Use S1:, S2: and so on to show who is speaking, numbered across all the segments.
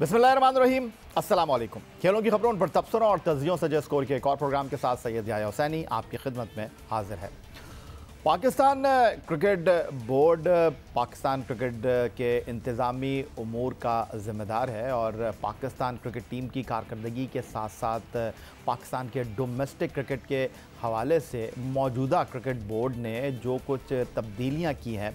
S1: बिस्मिल्लाहिर्रहमानिर्रहीम, अस्सलाम वालेकुम। खेलों की खबरों पर तबसरों और तज्जियों से जो स्कोर के एक और प्रोग्राम के साथ सैयद याह्या हुसैनी आपकी खिदमत में हाजिर है। Pakistan cricket board Pakistan cricket के इंतज़ामी उमूर का ज़िम्मेदार है और पाकिस्तान क्रिकेट टीम की कारकर्दगी के साथ साथ पाकिस्तान के डोमेस्टिक क्रिकेट के हवाले से मौजूदा क्रिकेट बोर्ड ने जो कुछ तब्दीलियाँ की हैं,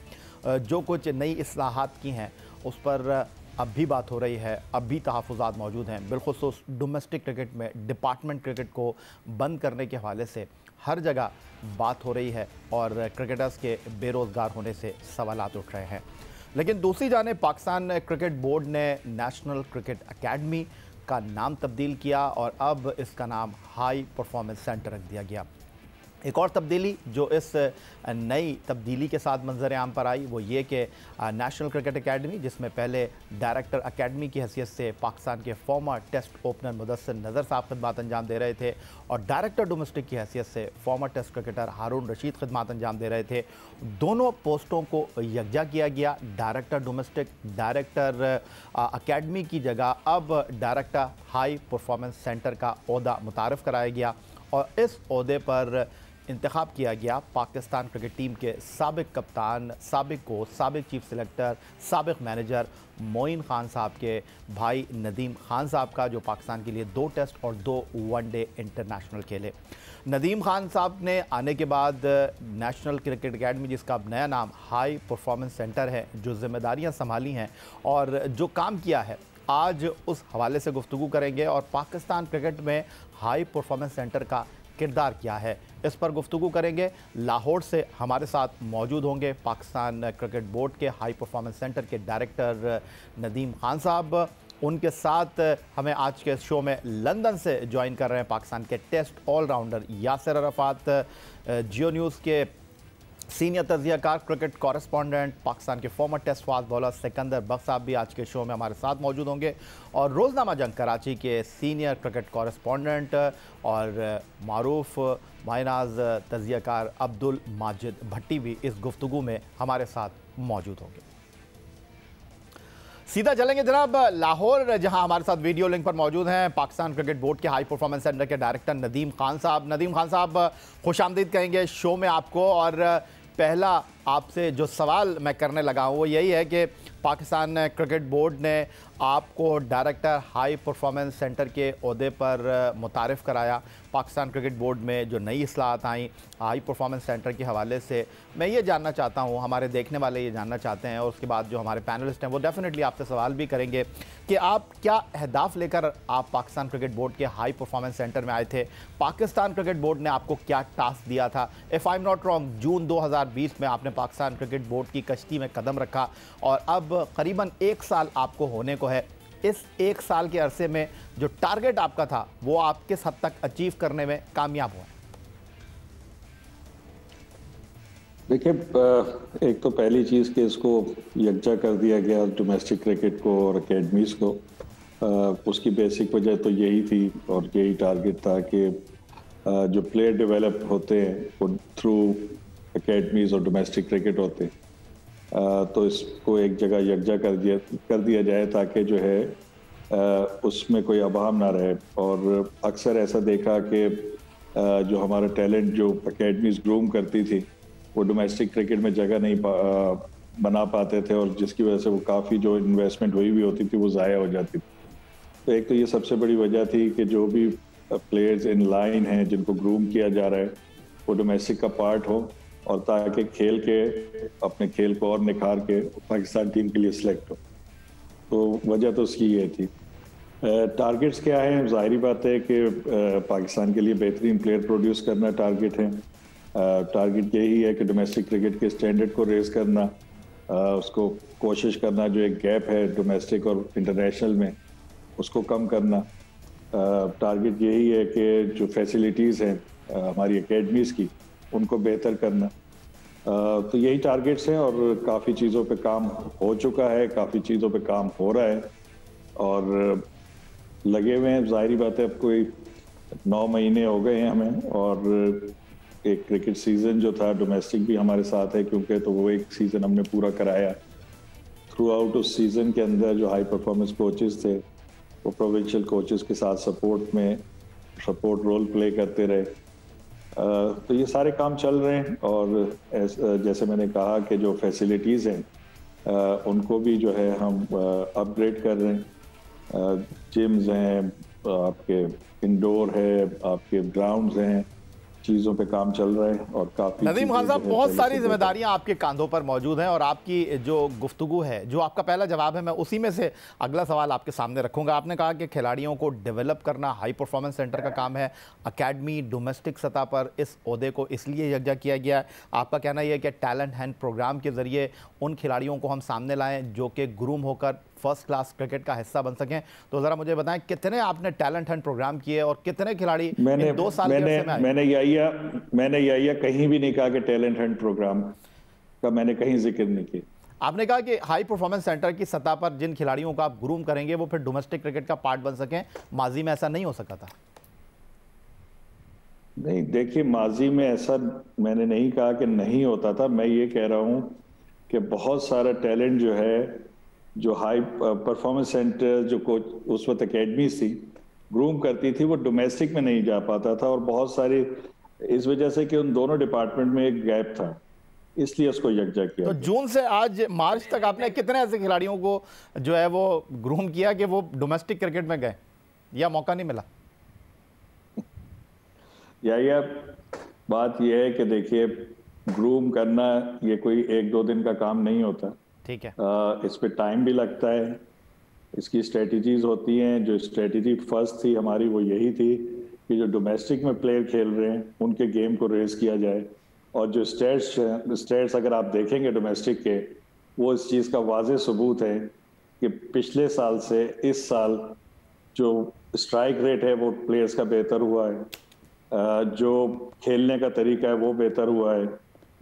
S1: जो कुछ नई इस्लाहात की हैं, उस पर अब भी बात हो रही है, अब भी तहफ़्फ़ुज़ात मौजूद हैं। बिलख़ुसूस डोमेस्टिक क्रिकेट में डिपार्टमेंट क्रिकेट को बंद करने के हवाले से हर जगह बात हो रही है और क्रिकेटर्स के बेरोज़गार होने से सवालात उठ रहे हैं। लेकिन दूसरी जानिब पाकिस्तान क्रिकेट बोर्ड ने नेशनल क्रिकेट अकेडमी का नाम तब्दील किया और अब इसका नाम हाई परफॉर्मेंस सेंटर रख दिया गया। एक और तब्दीली जो इस नई तब्दीली के साथ मंजर आम पर आई वो ये कि नेशनल क्रिकेट अकेडमी, जिसमें पहले डायरेक्टर अकेडमी की हैसियत से पाकिस्तान के फॉर्मर टेस्ट ओपनर मुदस्सिर नज़र साहब खिदमत अंजाम दे रहे थे और डायरेक्टर डोमेस्टिक की हैसियत से फॉर्मर टेस्ट क्रिकेटर हारून रशीद खिदमत अंजाम दे रहे थे, दोनों पोस्टों को यकजा किया गया। डायरेक्टर डोमेस्टिक, डायरेक्टर अकेडमी की जगह अब डायरेक्टर हाई परफॉर्मेंस सेंटर का ओहदा मुतारफ़ कराया गया और इस ओहदे पर इंतखाब किया गया पाकिस्तान क्रिकेट टीम के साबिक कप्तान, साबिक कोच, साबिक चीफ सिलेक्टर, साबिक मैनेजर मोइन खान साहब के भाई नदीम खान साहब का, जो पाकिस्तान के लिए 2 टेस्ट और 2 वनडे इंटरनेशनल खेले। नदीम खान साहब ने आने के बाद नेशनल क्रिकेट अकेडमी, जिसका अब नया नाम हाई परफॉर्मेंस सेंटर है, जो जिम्मेदारियां संभाली हैं और जो काम किया है, आज उस हवाले से गुफ्तगू करेंगे और पाकिस्तान क्रिकेट में हाई परफॉर्मेंस सेंटर का किरदार क्या है, इस पर गुफ्तगू करेंगे। लाहौर से हमारे साथ मौजूद होंगे पाकिस्तान क्रिकेट बोर्ड के हाई परफॉर्मेंस सेंटर के डायरेक्टर नदीम खान साहब। उनके साथ हमें आज के शो में लंदन से ज्वाइन कर रहे हैं पाकिस्तान के test allrounder Yasir Arafat, Geo news के सीनियर तज्ज़ियाकार, क्रिकेट कॉरेस्पॉन्डेंट, पाकिस्तान के former test fast bowler Sikandar Bakhsh sahab भी आज के शो में हमारे साथ मौजूद होंगे और रोज़नामा जंग कराची के सीनियर क्रिकेट कॉरेस्पॉन्डेंट और मारूफ मायनाज तज्ज़ियाकार अब्दुल माजिद भट्टी भी इस गुफ्तगू में हमारे साथ मौजूद होंगे। सीधा चलेंगे जनाब लाहौर, जहां हमारे साथ वीडियो लिंक पर मौजूद हैं पाकिस्तान क्रिकेट बोर्ड के हाई परफॉर्मेंस सेंटर के डायरेक्टर नदीम खान साहब। नदीम खान साहब, खुश आमदीद कहेंगे शो में आपको। और पहला आपसे जो सवाल मैं करने लगा हूँ वो यही है कि पाकिस्तान क्रिकेट बोर्ड ने आपको डायरेक्टर हाई परफॉर्मेंस सेंटर के ओहदे पर मुतारिफ़ कराया। पाकिस्तान क्रिकेट बोर्ड में जो नई इस्लाहात आई हाई परफॉर्मेंस सेंटर के हवाले से, मैं ये जानना चाहता हूँ, हमारे देखने वाले ये जानना चाहते हैं और उसके बाद जो हमारे पैनलिस्ट हैं वो डेफिनेटली आपसे सवाल भी करेंगे कि आप क्या अहदाफ लेकर आप पाकिस्तान क्रिकेट बोर्ड के हाई परफॉर्मेंस सेंटर में आए थे, पाकिस्तान क्रिकेट बोर्ड ने आपको क्या टास्क दिया था। If I am not wrong, June 2020 में आपने पाकिस्तान क्रिकेट बोर्ड की कश्ती में कदम रखा और अब करीबन 1 साल आपको होने को है। इस 1 साल के अरसे में जो टारगेट आपका था वो आप किस हद तक अचीव करने में कामयाब हुआ?
S2: देखिए, एक तो पहली चीज़ कि इसको यकजा कर दिया गया डोमेस्टिक क्रिकेट को और अकेडमीज़ को, उसकी बेसिक वजह तो यही थी और यही टारगेट था कि जो प्लेयर डेवलप होते हैं वो थ्रू अकेडमीज़ और डोमेस्टिक क्रिकेट होते हैं, तो इसको एक जगह यकजा कर दिया जाए ताकि जो है उसमें कोई अभाव ना रहे। और अक्सर ऐसा देखा कि जो हमारा टैलेंट जो अकेडमीज़ ग्रूम करती थी वो डोमेस्टिक क्रिकेट में जगह नहीं बना पाते थे और जिसकी वजह से वो काफ़ी जो इन्वेस्टमेंट हुई भी होती थी वो ज़ाया हो जाती थी। तो एक तो ये सबसे बड़ी वजह थी कि जो भी प्लेयर्स इन लाइन हैं जिनको ग्रूम किया जा रहा है वो डोमेस्टिक का पार्ट हो और ताकि खेल के अपने खेल को और निखार के पाकिस्तान टीम के लिए सिलेक्ट हो। तो वजह तो उसकी ये थी। टारगेट्स क्या हैं? ज़ाहिरी बात है कि पाकिस्तान के लिए बेहतरीन प्लेयर प्रोड्यूस करना टारगेट है। टारगेट यही है कि डोमेस्टिक क्रिकेट के स्टैंडर्ड को रेज़ करना, उसको कोशिश करना, जो एक गैप है डोमेस्टिक और इंटरनेशनल में उसको कम करना। टारगेट यही है कि जो फैसिलिटीज़ हैं हमारी अकेडमीज़ की उनको बेहतर करना। तो यही टारगेट्स हैं और काफ़ी चीज़ों पे काम हो चुका है, काफ़ी चीज़ों पे काम हो रहा है और लगे हुए हैं। ज़ाहिरी बात है, अब कोई 9 महीने हो गए हैं हमें और एक क्रिकेट सीज़न जो था डोमेस्टिक भी हमारे साथ है क्योंकि तो वो एक सीज़न हमने पूरा कराया। थ्रू आउट उस सीज़न के अंदर जो हाई परफॉर्मेंस कोचेस थे वो प्रोविंशियल कोचेस के साथ सपोर्ट रोल प्ले करते रहे। तो ये सारे काम चल रहे हैं और जैसे मैंने कहा कि जो फैसिलिटीज़ हैं उनको भी जो है हम अपग्रेड कर रहे हैं। जिम्स हैं, आपके इंडोर है, आपके ग्राउंड्स हैं, चीज़ों पे काम चल रहा है और काफ़ी।
S1: नदीम खान साहब, बहुत सारी जिम्मेदारियां आपके कांधों पर मौजूद हैं और आपकी जो गुफ्तगू है, जो आपका पहला जवाब है, मैं उसी में से अगला सवाल आपके सामने रखूंगा। आपने कहा कि खिलाड़ियों को डेवलप करना हाई परफॉर्मेंस सेंटर का काम है। अकेडमी डोमेस्टिक सतह पर इस ओहदे को इसलिए यकजा किया गया है। आपका कहना यह है कि टैलेंट हैंड प्रोग्राम के जरिए उन खिलाड़ियों को हम सामने लाएं जो कि ग्रूम होकर फर्स्ट क्लास क्रिकेट का हिस्सा बन सकें। तो ज़रा मुझे बताएं, कितने आपने टैलेंट हंट प्रोग्राम किए और कितने खिलाड़ी इन 2 साल के अरसे में आए?
S2: मैंने यही कहीं भी नहीं कहा कि टैलेंट हंट प्रोग्राम का मैंने कहीं जिक्र नहीं किया।
S1: आपने कहा कि हाई परफॉर्मेंस सेंटर की सतह पर जिन खिलाड़ियों को आप ग्रूम करेंगे वो फिर डोमेस्टिक क्रिकेट का पार्ट बन सकें। माजी में ऐसा नहीं हो सका था?
S2: नहीं, देखिए, माजी में ऐसा मैंने नहीं कहा कि नहीं होता था। मैं ये कह रहा हूं कि बहुत सारा टैलेंट जो है, जो हाई परफॉर्मेंस सेंटर जो कोच उस वक्त अकेडमी थी ग्रूम करती थी, वो डोमेस्टिक में नहीं जा पाता था और बहुत सारी इस वजह से कि उन दोनों डिपार्टमेंट में एक गैप था, इसलिए उसको यकजा किया।
S1: तो जून से आज मार्च तक आपने कितने ऐसे खिलाड़ियों को जो है वो ग्रूम किया कि वो डोमेस्टिक क्रिकेट में गए या मौका नहीं मिला?
S2: या बात यह है कि देखिए, ग्रूम करना ये कोई 1-2 दिन का काम नहीं होता।
S1: ठीक है।
S2: इस पे टाइम भी लगता है, इसकी स्ट्रेटजीज होती हैं। जो स्ट्रेटजी फर्स्ट थी हमारी वो यही थी कि जो डोमेस्टिक में प्लेयर खेल रहे हैं उनके गेम को रेस किया जाए, और जो स्टेट्स अगर आप देखेंगे डोमेस्टिक के, वो इस चीज़ का वाज़ेह सबूत है कि पिछले साल से इस साल जो स्ट्राइक रेट है वो प्लेयर्स का बेहतर हुआ है, जो खेलने का तरीका है वो बेहतर हुआ है,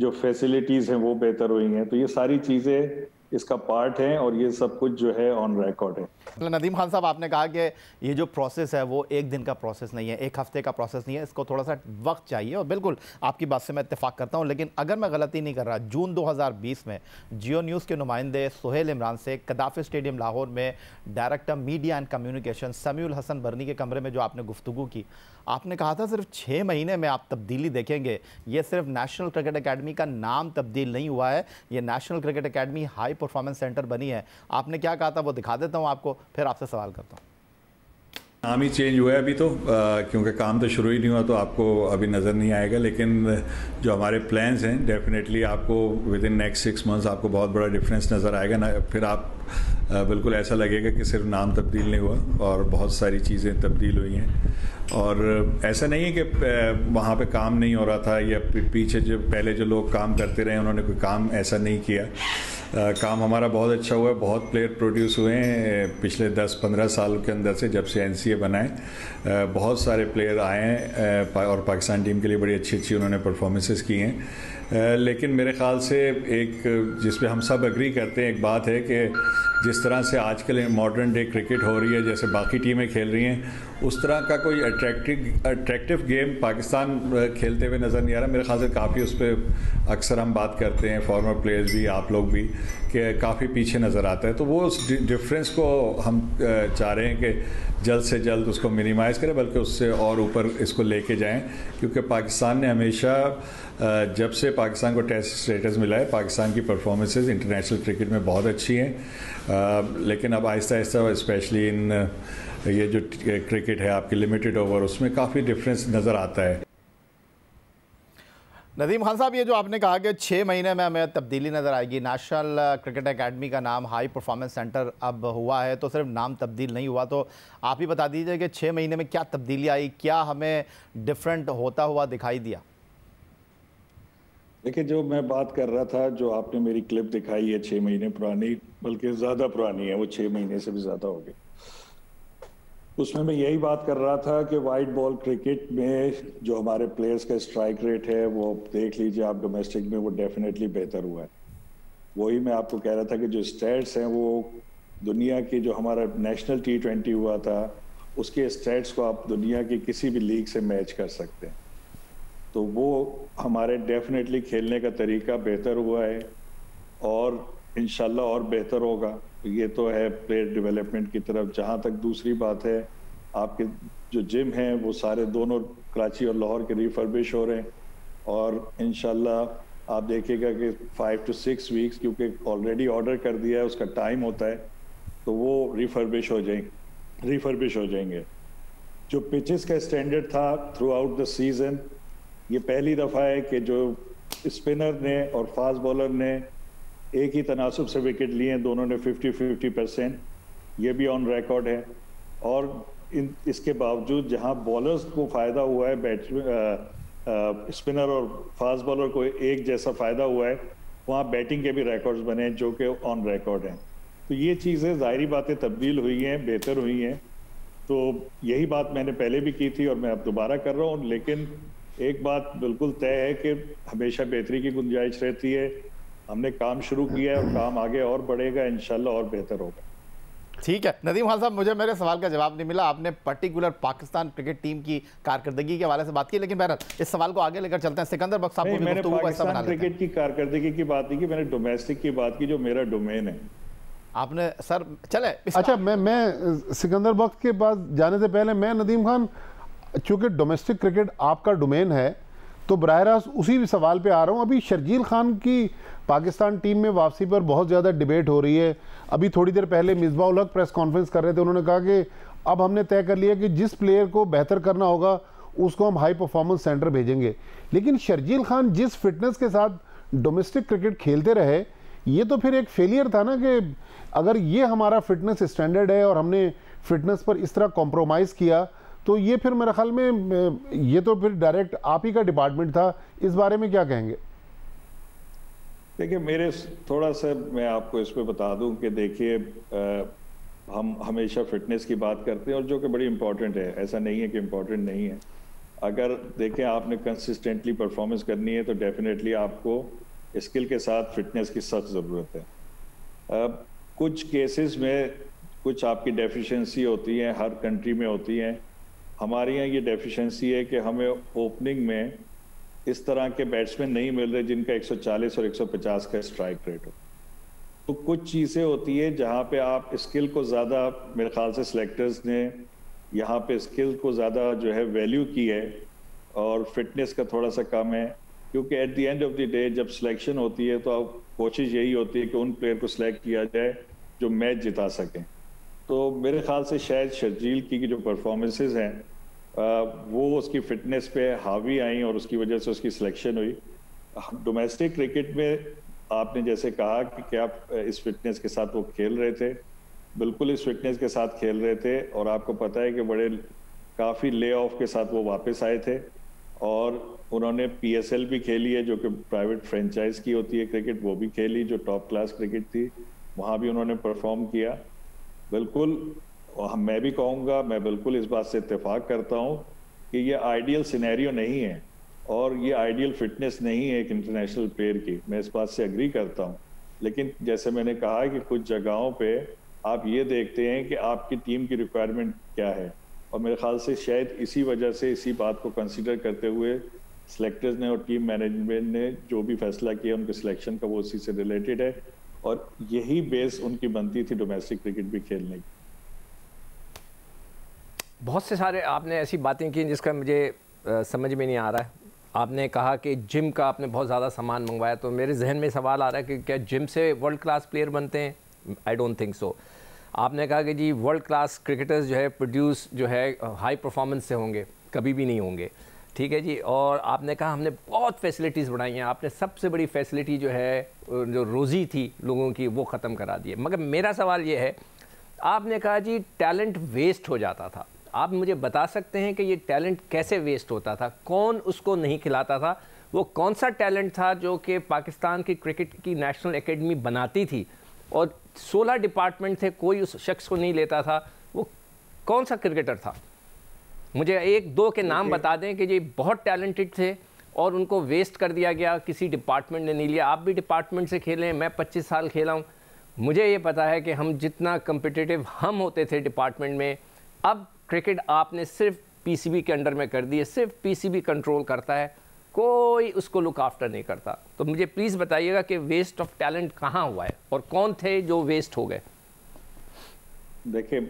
S2: जो फैसिलिटीज़ हैं वो बेहतर हुई हैं। तो ये सारी चीज़ें इसका पार्ट हैं और ये सब कुछ जो है ऑन रिकॉर्ड है।
S1: नदीम खान साहब, आपने कहा कि ये जो प्रोसेस है वो एक दिन का प्रोसेस नहीं है, एक हफ्ते का प्रोसेस नहीं है, इसको थोड़ा सा वक्त चाहिए और बिल्कुल आपकी बात से मैं इत्तेफाक करता हूं। लेकिन अगर मैं गलती नहीं कर रहा, जून 2020 में जियो न्यूज़ के नुमाइंदे सुहेल इमरान से कदाफी स्टेडियम लाहौर में director media and communication Samiul Hasan Barni के कमरे में जो आपने गुफ्तगू की, आपने कहा था सिर्फ 6 महीने में आप तब्दीली देखेंगे। ये सिर्फ नेशनल क्रिकेट अकेडमी का नाम तब्दील नहीं हुआ है, ये national cricket academy high performance centre बनी है। आपने क्या कहा था वो दिखा देता हूं आपको, फिर आपसे सवाल करता हूं।
S3: नाम ही चेंज हुआ है अभी तो, क्योंकि काम तो शुरू ही नहीं हुआ तो आपको अभी नज़र नहीं आएगा। लेकिन जो हमारे प्लान्स हैं, डेफिनेटली आपको विद इन नेक्स्ट 6 मंथ्स आपको बहुत बड़ा डिफरेंस नज़र आएगा ना। फिर आप बिल्कुल ऐसा लगेगा कि सिर्फ नाम तब्दील नहीं हुआ और बहुत सारी चीज़ें तब्दील हुई हैं। और ऐसा नहीं है कि वहाँ पे काम नहीं हो रहा था या पीछे जो पहले जो लोग काम करते रहे उन्होंने कोई काम ऐसा नहीं किया। काम हमारा बहुत अच्छा हुआ है, बहुत प्लेयर प्रोड्यूस हुए हैं पिछले 10-15 साल के अंदर से, जब से NCA बना है। बहुत सारे प्लेयर आए हैं और पाकिस्तान टीम के लिए बड़ी अच्छी अच्छी उन्होंने परफॉर्मेंसेस की हैं। लेकिन मेरे ख़्याल से एक जिस पे हम सब एग्री करते हैं, एक बात है कि जिस तरह से आजकल मॉडर्न डे क्रिकेट हो रही है, जैसे बाकी टीमें खेल रही हैं, उस तरह का कोई अट्रैक्टिव गेम पाकिस्तान खेलते हुए नज़र नहीं आ रहा। मेरे ख्याल से काफ़ी उस पर अक्सर हम बात करते हैं, फॉर्मर प्लेयर्स भी, आप लोग भी, कि काफ़ी पीछे नज़र आता है। तो वो उस डिफरेंस को हम चाह रहे हैं कि जल्द से जल्द उसको मिनिमाइज़ करें, बल्कि उससे और ऊपर इसको लेके जाएं। क्योंकि पाकिस्तान ने हमेशा, जब से पाकिस्तान को टेस्ट स्टेटस मिला है, पाकिस्तान की परफॉर्मेंसेस इंटरनेशनल क्रिकेट में बहुत अच्छी हैं। लेकिन अब आहिस्ता आहिस्ता, स्पेशली इन ये जो क्रिकेट है आपकी लिमिटेड ओवर, उसमें काफ़ी डिफरेंस नज़र आता है।
S1: नदीम खान साहब, ये जो आपने कहा कि 6 महीने में हमें तब्दीली नज़र आएगी, नेशनल क्रिकेट अकेडमी का नाम हाई परफॉर्मेंस सेंटर अब हुआ है, तो सिर्फ नाम तब्दील नहीं हुआ। तो आप ही बता दीजिए कि 6 महीने में क्या तब्दीली आई, क्या हमें डिफरेंट होता हुआ दिखाई दिया?
S2: देखिए, जो मैं बात कर रहा था, जो आपने मेरी क्लिप दिखाई है 6 महीने पुरानी, बल्कि ज़्यादा पुरानी है, वो 6 महीने से भी ज़्यादा हो गई। उसमें मैं यही बात कर रहा था कि वाइट बॉल क्रिकेट में जो हमारे प्लेयर्स का स्ट्राइक रेट है, वो देख लीजिए आप, डोमेस्टिक में वो डेफिनेटली बेहतर हुआ है। वही मैं आपको कह रहा था कि जो स्टैट्स हैं वो दुनिया की, जो हमारा नेशनल T20 हुआ था, उसके स्टैट्स को आप दुनिया की किसी भी लीग से मैच कर सकते हैं। तो वो हमारे डेफिनेटली खेलने का तरीका बेहतर हुआ है और इंशाल्लाह और बेहतर होगा। ये तो है प्लेयर डेवलपमेंट की तरफ। जहाँ तक दूसरी बात है, आपके जो जिम हैं वो सारे दोनों कराची और लाहौर के रिफर्बिश हो रहे हैं, और इंशाल्लाह आप देखिएगा कि 5 to 6 वीक्स, क्योंकि ऑलरेडी ऑर्डर कर दिया है, उसका टाइम होता है, तो वो रिफर्बिश हो जाएंगे। जो पिचेस का स्टैंडर्ड था थ्रू आउट द सीजन, ये पहली दफ़ा है कि जो स्पिनर ने और फास्ट बॉलर ने एक ही तनासब से विकेट लिए हैं, दोनों ने 50-50%, ये भी ऑन रिकॉर्ड है। और इसके बावजूद जहां बॉलर्स को फ़ायदा हुआ है, स्पिनर और फास्ट बॉलर को एक जैसा फ़ायदा हुआ है, वहाँ बैटिंग के भी रिकॉर्ड्स बने हैं जो कि ऑन रिकॉर्ड हैं। तो ये चीज़ें ज़ाहिरी बातें तब्दील हुई हैं, बेहतर हुई हैं। तो यही बात मैंने पहले भी की थी और मैं अब दोबारा कर रहा हूँ, लेकिन एक बात बिल्कुल तय है कि हमेशा बेहतरी की गुंजाइश रहती है। हमने काम शुरू किया है और काम आगे और बढ़ेगा, इंशाल्लाह और बेहतर होगा।
S1: ठीक है नदीम खान साहब, मुझे मेरे सवाल का जवाब नहीं मिला। आपने पर्टिकुलर पाकिस्तान क्रिकेट टीम की कारकर्दगी के हवाले से बात की, लेकिन बहरहाल इस सवाल को आगे लेकर चलते हैं। सिकंदर बख्श साहब को भी
S2: मैंने
S1: गुफ्तगू का हिस्सा बना लेते हैं।
S2: क्रिकेट की कारकर्दगी की बात नहीं की, मैंने डोमेस्टिक की बात की, जो मेरा डोमेन है।
S1: आपने सर चले
S4: अच्छा, मैं सिकंदर बख्श के पास जाने से पहले मैं नदीम खान, चूंकि डोमेस्टिक क्रिकेट आपका डोमेन है, तो बराह रास्त उसी सवाल पे आ रहा हूँ। अभी शर्जील खान की पाकिस्तान टीम में वापसी पर बहुत ज़्यादा डिबेट हो रही है। अभी थोड़ी देर पहले मिसबाह उल हक प्रेस कॉन्फ्रेंस कर रहे थे, उन्होंने कहा कि अब हमने तय कर लिया कि जिस प्लेयर को बेहतर करना होगा उसको हम हाई परफॉर्मेंस सेंटर भेजेंगे। लेकिन शर्जील खान जिस फिटनेस के साथ डोमेस्टिक क्रिकेट खेलते रहे, ये तो फिर एक फेलियर था ना, कि अगर ये हमारा फिटनेस स्टैंडर्ड है और हमने फिटनेस पर इस तरह कॉम्प्रोमाइज़ किया, तो ये फिर मेरे ख्याल में ये तो फिर डायरेक्ट आप ही का डिपार्टमेंट था। इस बारे में क्या कहेंगे?
S2: देखिए, मेरे थोड़ा सा मैं आपको इस पे बता दूं कि देखिए, हम हमेशा फिटनेस की बात करते हैं और जो कि बड़ी इंपॉर्टेंट है, ऐसा नहीं है कि इम्पॉर्टेंट नहीं है। अगर देखें आपने कंसिस्टेंटली परफॉर्मेंस करनी है तो डेफिनेटली आपको स्किल के साथ फिटनेस की सख्त ज़रूरत है। कुछ केसेस में कुछ आपकी डेफिशिएंसी होती है, हर कंट्री में होती हैं। हमारे यहाँ ये डेफिशिएंसी है कि हमें ओपनिंग में इस तरह के बैट्समैन नहीं मिल रहे जिनका 140 और 150 का स्ट्राइक रेट हो। तो कुछ चीज़ें होती है जहाँ पे आप स्किल को ज़्यादा, मेरे ख्याल से सिलेक्टर्स ने यहाँ पे स्किल को ज़्यादा जो है वैल्यू की है और फिटनेस का थोड़ा सा कम है। क्योंकि at the end of the day जब सिलेक्शन होती है तो कोशिश यही होती है कि उन प्लेयर को सिलेक्ट किया जाए जो मैच जिता सकें। तो मेरे ख्याल से शायद शर्जील की जो परफॉर्मेंसेस हैं वो उसकी फिटनेस पे हावी आई और उसकी वजह से उसकी सिलेक्शन हुई। डोमेस्टिक क्रिकेट में आपने जैसे कहा कि क्या इस फिटनेस के साथ वो खेल रहे थे, बिल्कुल इस फिटनेस के साथ खेल रहे थे। और आपको पता है कि बड़े काफ़ी ले ऑफ के साथ वो वापस आए थे और उन्होंने PSL भी खेली है जो कि प्राइवेट फ्रेंचाइज की होती है क्रिकेट, वो भी खेली जो टॉप क्लास क्रिकेट थी, वहाँ भी उन्होंने परफॉर्म किया। बिल्कुल मैं भी कहूँगा, मैं बिल्कुल इस बात से इत्तेफाक करता हूँ कि ये आइडियल सिनेरियो नहीं है और ये आइडियल फिटनेस नहीं है एक इंटरनेशनल प्लेयर की। मैं इस बात से एग्री करता हूँ, लेकिन जैसे मैंने कहा कि कुछ जगहों पे आप ये देखते हैं कि आपकी टीम की रिक्वायरमेंट क्या है, और मेरे ख्याल से शायद इसी वजह से, इसी बात को कंसिडर करते हुए सिलेक्टर्स ने और टीम मैनेजमेंट ने जो भी फैसला किया उनके सिलेक्शन का वो उसी से रिलेटेड है और यही बेस उनकी बनती थी डोमेस्टिक क्रिकेट भी खेलने की।
S5: बहुत से सारे आपने ऐसी बातें की जिसका मुझे समझ में नहीं आ रहा है। आपने कहा कि जिम का आपने बहुत ज़्यादा सामान मंगवाया, तो मेरे जहन में सवाल आ रहा है कि क्या जिम से वर्ल्ड क्लास प्लेयर बनते हैं? I don't think so. आपने कहा कि जी वर्ल्ड क्लास क्रिकेटर्स जो है प्रोड्यूस जो है हाई परफॉर्मेंस से होंगे, कभी भी नहीं होंगे, ठीक है जी। और आपने कहा हमने बहुत फैसिलिटीज़ बढ़ाई हैं, आपने सबसे बड़ी फैसिलिटी जो है जो रोज़ी थी लोगों की वो ख़त्म करा दी है। मगर मेरा सवाल ये है, आपने कहा जी टैलेंट वेस्ट हो जाता था, आप मुझे बता सकते हैं कि ये टैलेंट कैसे वेस्ट होता था? कौन उसको नहीं खिलाता था? वो कौन सा टैलेंट था जो कि पाकिस्तान की क्रिकेट की नेशनल एकेडमी बनाती थी और 16 डिपार्टमेंट थे, कोई उस शख्स को नहीं लेता था? वो कौन सा क्रिकेटर था? मुझे एक दो के नाम बता दें कि ये बहुत टैलेंटेड थे और उनको वेस्ट कर दिया गया, किसी डिपार्टमेंट ने नहीं लिया। आप भी डिपार्टमेंट से खेले, मैं 25 साल खेला हूँ, मुझे ये पता है कि हम जितना कम्पिटिटिव हम होते थे डिपार्टमेंट में, अब क्रिकेट आपने सिर्फ PCB के अंडर में कर दी है, सिर्फ PCB कंट्रोल करता है, कोई उसको लुक आफ्टर नहीं करता। तो मुझे प्लीज़ बताइएगा कि वेस्ट ऑफ टैलेंट कहाँ हुआ है और कौन थे जो वेस्ट हो गए?
S2: देखिए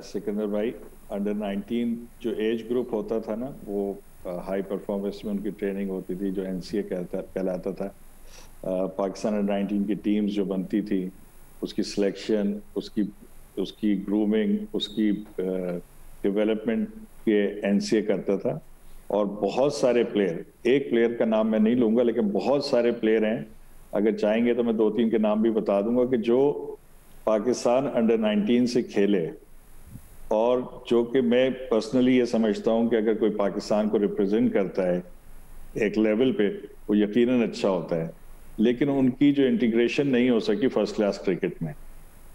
S2: सिकंदर भाई, अंडर 19 जो एज ग्रुप होता था ना, वो हाई परफॉर्मेंस में उनकी ट्रेनिंग होती थी, जो एनसीए कहलाता था। पाकिस्तान अंडर 19 की टीम्स जो बनती थी, उसकी सिलेक्शन, उसकी ग्रूमिंग, उसकी डेवलपमेंट के एनसीए करता था। और बहुत सारे प्लेयर, एक प्लेयर का नाम मैं नहीं लूंगा, लेकिन बहुत सारे प्लेयर हैं, अगर चाहेंगे तो मैं 2-3 के नाम भी बता दूंगा, कि जो पाकिस्तान अंडर 19 से खेले, और जो कि मैं पर्सनली ये समझता हूं कि अगर कोई पाकिस्तान को रिप्रेजेंट करता है एक लेवल पे, वो यकीनन अच्छा होता है। लेकिन उनकी जो इंटीग्रेशन नहीं हो सकी फर्स्ट क्लास क्रिकेट में,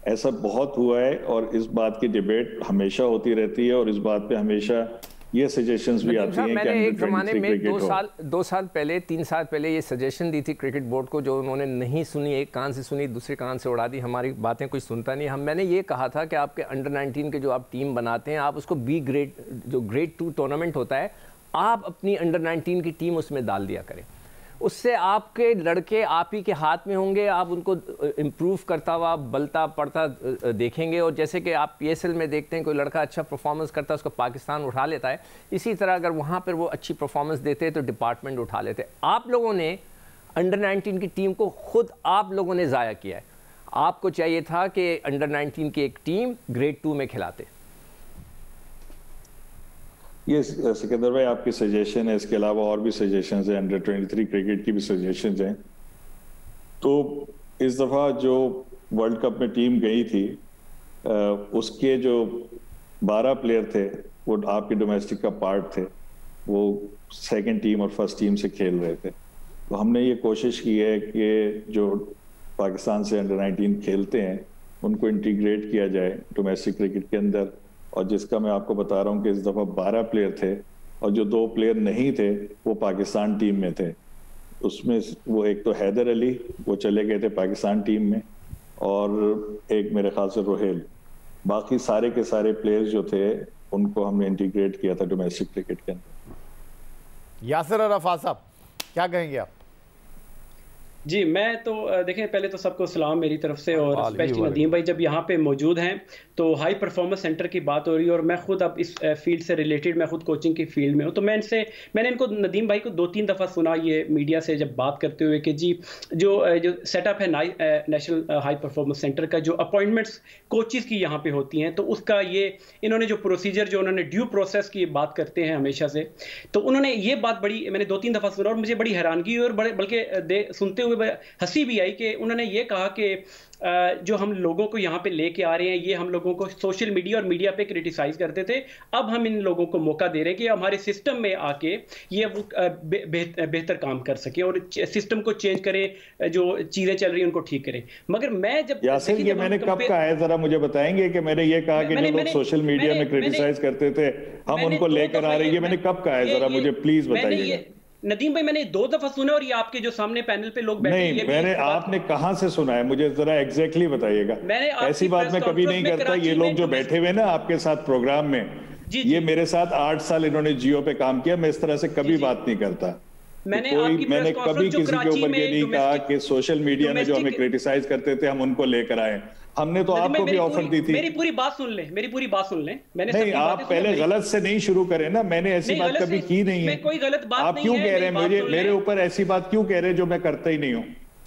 S2: ऐसा बहुत हुआ है, और इस बात की डिबेट हमेशा होती रहती है, और इस बात पे हमेशा ये सजेशंस भी आती हैं कि
S5: मैंने एक ज़माने में 2 साल पहले 3 साल पहले ये सजेशन दी थी क्रिकेट बोर्ड को, जो उन्होंने नहीं सुनी, एक कान से सुनी दूसरे कान से उड़ा दी, हमारी बातें कोई सुनता नहीं। मैंने ये कहा था कि आपके अंडर 19 के जो आप टीम बनाते हैं, आप उसको बी ग्रेड, जो ग्रेड 2 टूर्नामेंट होता है, आप अपनी अंडर 19 की टीम उसमें डाल दिया करें। उससे आपके लड़के आप ही के हाथ में होंगे, आप उनको इम्प्रूव करता हुआ बलता पड़ता देखेंगे। और जैसे कि आप पीएसएल में देखते हैं, कोई लड़का अच्छा परफॉर्मेंस करता है, उसको पाकिस्तान उठा लेता है, इसी तरह अगर वहाँ पर वो अच्छी परफॉर्मेंस देते हैं तो डिपार्टमेंट उठा लेते हैं। आप लोगों ने अंडर 19 की टीम को खुद आप लोगों ने ज़ाया किया है। आपको चाहिए था कि अंडर 19 की एक टीम ग्रेड 2 में खिलाते।
S2: ये सिकंदर भाई आपकी सजेशन है, इसके अलावा और भी सजेशंस हैं, अंडर 23 क्रिकेट की भी सजेशंस हैं। तो इस दफ़ा जो वर्ल्ड कप में टीम गई थी, उसके जो 12 प्लेयर थे वो आपके डोमेस्टिक का पार्ट थे, वो सेकंड टीम और फर्स्ट टीम से खेल रहे थे। तो हमने ये कोशिश की है कि जो पाकिस्तान से अंडर 19 खेलते हैं उनको इंटीग्रेट किया जाए डोमेस्टिक क्रिकेट के अंदर, और जिसका मैं आपको बता रहा हूँ कि इस दफ़ा 12 प्लेयर थे, और जो 2 प्लेयर नहीं थे वो पाकिस्तान टीम में थे। उसमें वो एक तो हैदर अली, वो चले गए थे पाकिस्तान टीम में, और एक मेरे ख्याल से रोहेल। बाकी सारे के सारे प्लेयर्स जो थे उनको हमने इंटीग्रेट किया था डोमेस्टिक क्रिकेट के अंदर।
S1: यासिर अरफात साहब, क्या कहेंगे आप?
S6: जी, मैं तो देखें, पहले तो सबको सलाम मेरी तरफ से, और स्पेशली नदीम भाई जब यहाँ पे मौजूद हैं तो हाई परफॉर्मेंस सेंटर की बात हो रही है, और मैं खुद अब इस फील्ड से रिलेटेड, मैं खुद कोचिंग की फील्ड में हूँ। तो मैंने इनको, नदीम भाई को 2-3 दफ़ा सुना ये मीडिया से जब बात करते हुए कि जी जो सेटअप है नेशनल हाई परफॉर्मेंस सेंटर का, जो अपॉइंटमेंट्स कोचेज़ की यहाँ पे होती हैं, तो उसका ये इन्होंने जो प्रोसीजर, जो उन्होंने ड्यू प्रोसेस की बात करते हैं हमेशा से, तो उन्होंने ये बात बड़ी, मैंने 2-3 दफ़ा सुना और मुझे बड़ी हैरानगी हुई, और बल्कि सुनते हुए हंसी भी आई कि उन्होंने ये कहा कि जो हम लोगों को यहाँ पे लेके आ रहे हैं, ये हम लोगों को सोशल मीडिया और मीडिया पे क्रिटिसाइज करते थे, अब हम इन लोगों को मौका दे रहे हैं कि हमारे सिस्टम में आके ये वो बेहतर काम कर सके और सिस्टम को चेंज करें, जो चीजें चल रही हैं उनको ठीक करें। मगर मैं जब
S2: यासिर, ये मैंने कब कहा है, जरा मुझे बताएंगे कि मैंने ये कहा कि जो लोग सोशल मीडिया में क्रिटिसाइज करते थे हम उनको लेकर आ रहे हैं, ये मैंने कब कहा है, जरा मुझे प्लीज बताइए।
S6: नदीम भाई, मैंने 2 दफा सुना, और ये आपके जो सामने पैनल पे लोग बैठे हैं,
S2: मैंने आपने कहां से सुना है, मुझे जरा एग्जैक्टली बताइएगा। ऐसी बात मैं कभी नहीं करता। ये लोग जो बैठे हुए ना आपके साथ प्रोग्राम में, ये मेरे साथ 8 साल इन्होंने जियो पे काम किया, मैं इस तरह से कभी बात नहीं करता। मैंने कभी किसी के ऊपर ये नहीं कहा कि सोशल मीडिया में जो हमें क्रिटिसाइज करते थे हम उनको लेकर आए। हमने तो आपको भी ऑफर दी थी।
S6: मेरी पूरी बात सुन लें। मैंने
S2: नहीं, आप पहले गलत से नहीं शुरू करें ना, मैंने ऐसी बात कभी की नहीं है।
S6: कोई गलत बात
S2: आप क्यों कह रहे हैं मेरे ऊपर ऐसी बात क्यों कह रहे हैं जो मैं करता ही नहीं हूँ?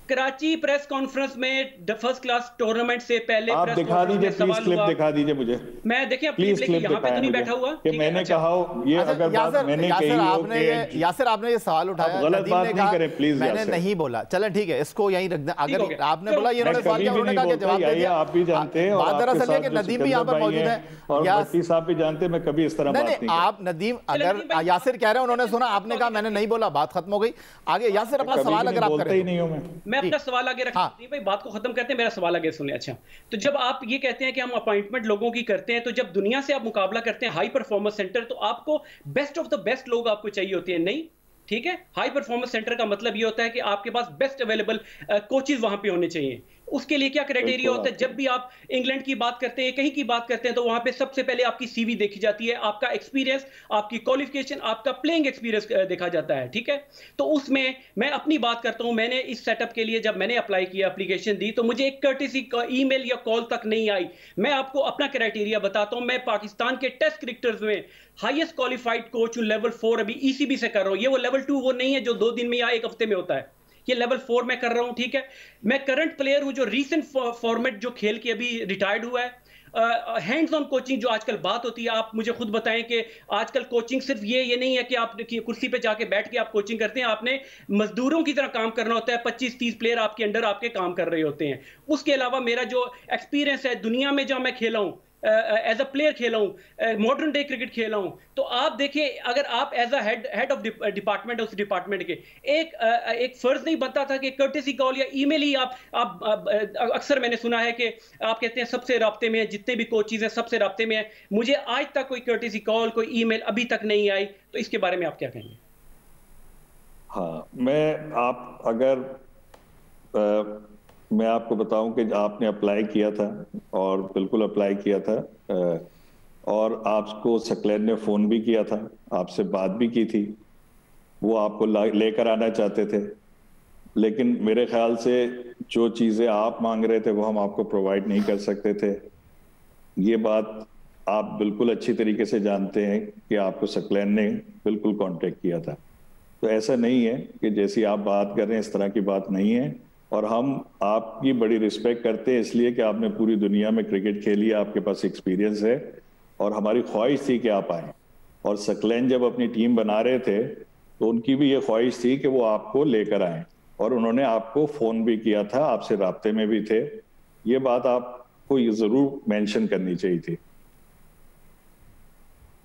S6: कराची प्रेस कॉन्फ्रेंस में फर्स्ट क्लास टूर्नामेंट से पहले
S2: आप दिखा दीजिए, प्लीज क्लिप दिखा दीजिए मुझे।
S6: मैं देखिए प्लीज क्लिप यहाँ पे तो नहीं बैठा हुआ
S2: कि मैंने कहा ये अगर बात मैंने कही हो कि
S1: यासिर आपने ये सवाल उठाया,
S2: गलत बात नहीं करें प्लीज।
S1: मैंने नहीं बोला, चलें ठीक है, इसको यहीं रख दें। अगर आपने बोला ये सवाल किया, उन्होंने कहा कि जवाब दे दिया।
S2: आप भी जानते हैं,
S1: बात दरअसल है कि नदीम भी यहाँ पर मौजूद है
S2: और भट्टी साहब भी जानते हैं, मैं कभी इस तरह बात नहीं।
S1: आप नदीम, अगर यासिर कह रहे हैं उन्होंने सुना, आपने कहा मैंने नहीं बोला, बात खत्म हो गई। आगे यासिर अपना सवाल अगर आप करें।
S6: मैं अपना सवाल आगे भाई, बात को खत्म करते हैं, मेरा सवाल आगे सुने। अच्छा, तो जब आप ये कहते हैं कि हम अपॉइंटमेंट लोगों की करते हैं, तो जब दुनिया से आप मुकाबला करते हैं हाई परफॉर्मेंस सेंटर, तो आपको बेस्ट ऑफ द बेस्ट लोग आपको चाहिए होते हैं, नहीं? ठीक है, हाई परफॉर्मेंस सेंटर का मतलब ये होता है कि आपके पास बेस्ट अवेलेबल कोचेज वहां पे होने चाहिए। उसके लिए क्या क्राइटेरिया होता है? जब भी आप इंग्लैंड की बात करते हैं, कहीं की बात करते हैं, तो वहां पे सबसे पहले आपकी सीवी देखी जाती है, आपका एक्सपीरियंस, आपकी क्वालिफिकेशन, आपका प्लेइंग एक्सपीरियंस देखा जाता है, ठीक है? तो उसमें मैं अपनी बात करता हूं, मैंने इस सेटअप के लिए जब मैंने अप्लाई किया, एप्लीकेशन दी, तो मुझे एक कर्टेसी ईमेल या कॉल तक नहीं आई। मैं आपको अपना क्राइटेरिया बताता हूं, मैं पाकिस्तान के टेस्ट क्रिकेटर्स में हाईएस्ट क्वालिफाइड कोच हूं, लेवल 4 अभी ईसीबी से कर रहा हूं। ये वो लेवल 2 वो नहीं है जो 2 दिन में या 1 हफ्ते में होता है, ये लेवल 4 में कर रहा हूं, ठीक है? मैं करंट प्लेयर हूं जो रीसेंट फॉर्मेट जो खेल के अभी रिटायर्ड हुआ है। हैंड्स ऑन कोचिंग जो आजकल बात होती है, आप मुझे खुद बताएं कि आजकल कोचिंग सिर्फ ये नहीं है कि आप कुर्सी पे जाके बैठ के आप कोचिंग करते हैं, आपने मजदूरों की तरह काम करना होता है। 25-30 प्लेयर आपके अंडर आपके काम कर रहे होते हैं। उसके अलावा मेरा जो एक्सपीरियंस है दुनिया में, जहां मैं खेला हूं एज अ प्लेयर खेला हूं, मॉडर्न डे क्रिकेट खेला हूं, तो आप देखिए अगर आप as a head of department उस डिपार्टमेंट के एक फर्ज नहीं बनता था कि कर्टेसी कॉल या ईमेल ही आप अक्सर मैंने सुना है कि आप कहते हैं सबसे राब्ते में है, जितने भी कोचेज हैं सबसे राब्ते में है। मुझे आज तक कोई कर्टेसी कॉल, कोई ईमेल अभी तक नहीं आई, तो इसके बारे में आप क्या कहेंगे?
S2: हाँ, मैं आपको बताऊं कि आपने अप्लाई किया था, और बिल्कुल अप्लाई किया था, और आपको सकलैन ने फ़ोन भी किया था, आपसे बात भी की थी, वो आपको लेकर आना चाहते थे, लेकिन मेरे ख्याल से जो चीज़ें आप मांग रहे थे वो हम आपको प्रोवाइड नहीं कर सकते थे। ये बात आप बिल्कुल अच्छी तरीके से जानते हैं कि आपको सकलैन ने बिल्कुल कांटेक्ट किया था। तो ऐसा नहीं है कि जैसी आप बात कर रहे हैं इस तरह की बात नहीं है, और हम आपकी बड़ी रिस्पेक्ट करते हैं इसलिए कि आपने पूरी दुनिया में क्रिकेट खेली है, आपके पास एक्सपीरियंस है, और हमारी ख्वाहिश थी कि आप आए। और सकलैन जब अपनी टीम बना रहे थे तो उनकी भी ये ख्वाहिश थी कि वो आपको लेकर आए, और उन्होंने आपको फ़ोन भी किया था, आपसे राब्ते में भी थे। ये बात आपको ये ज़रूर मेंशन करनी चाहिए थी।